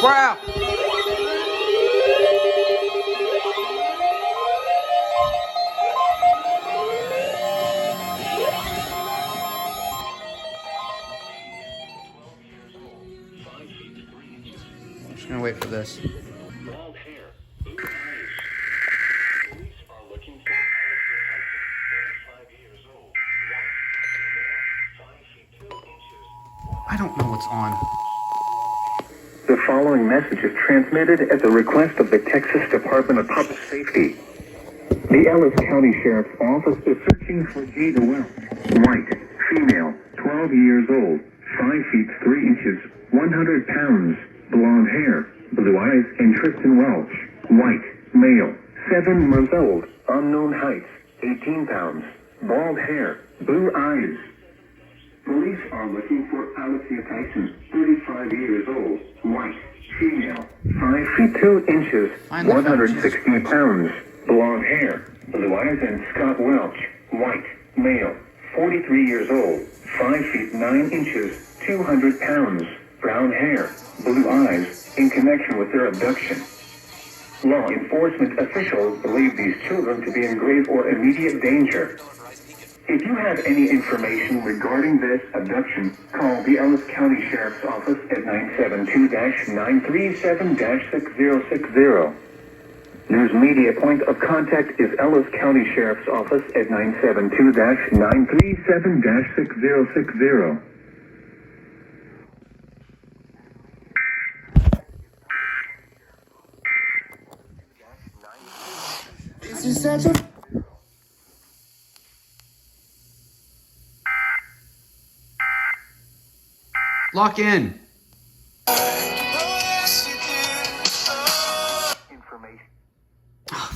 crap! I'm just gonna wait for this. I don't know what's on. The following message is transmitted at the request of the Texas Department of Public Safety. The Ellis County Sheriff's Office is searching for Jada Welch, white, female, 12 years old, 5 feet 3 inches, 100 pounds, blonde hair, blue eyes, and Tristan Welch, white, male, 7 months old, unknown height, 18 pounds, bald hair, blue eyes. Police are looking for Alicia Tyson, 35 years old, white, female, 5 feet 2 inches, 160 pounds, blonde hair, blue eyes, and Scott Welch, white, male, 43 years old, 5 feet 9 inches, 200 pounds, brown hair, blue eyes, in connection with their abduction. Law enforcement officials believe these children to be in grave or immediate danger. If you have any information regarding this abduction, call the Ellis County Sheriff's Office at 972-937-6060. News media point of contact is Ellis County Sheriff's Office at 972-937-6060. This is such a... Lock in.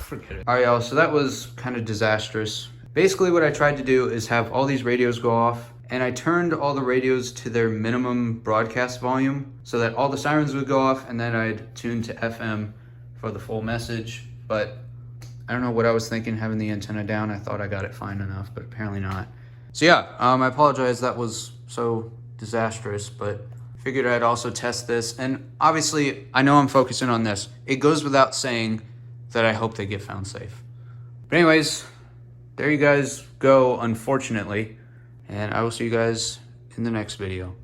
Forget it. Alright, y'all, so that was kind of disastrous. Basically what I tried to do is have all these radios go off, and I turned all the radios to their minimum broadcast volume so that all the sirens would go off, and then I'd tune to FM for the full message. But I don't know what I was thinking having the antenna down. I thought I got it fine enough, but apparently not. So yeah, I apologize that was so disastrous, but figured I'd also test this. And obviously, I know I'm focusing on this. It goes without saying that I hope they get found safe. But anyways, there you guys go, unfortunately. And I will see you guys in the next video.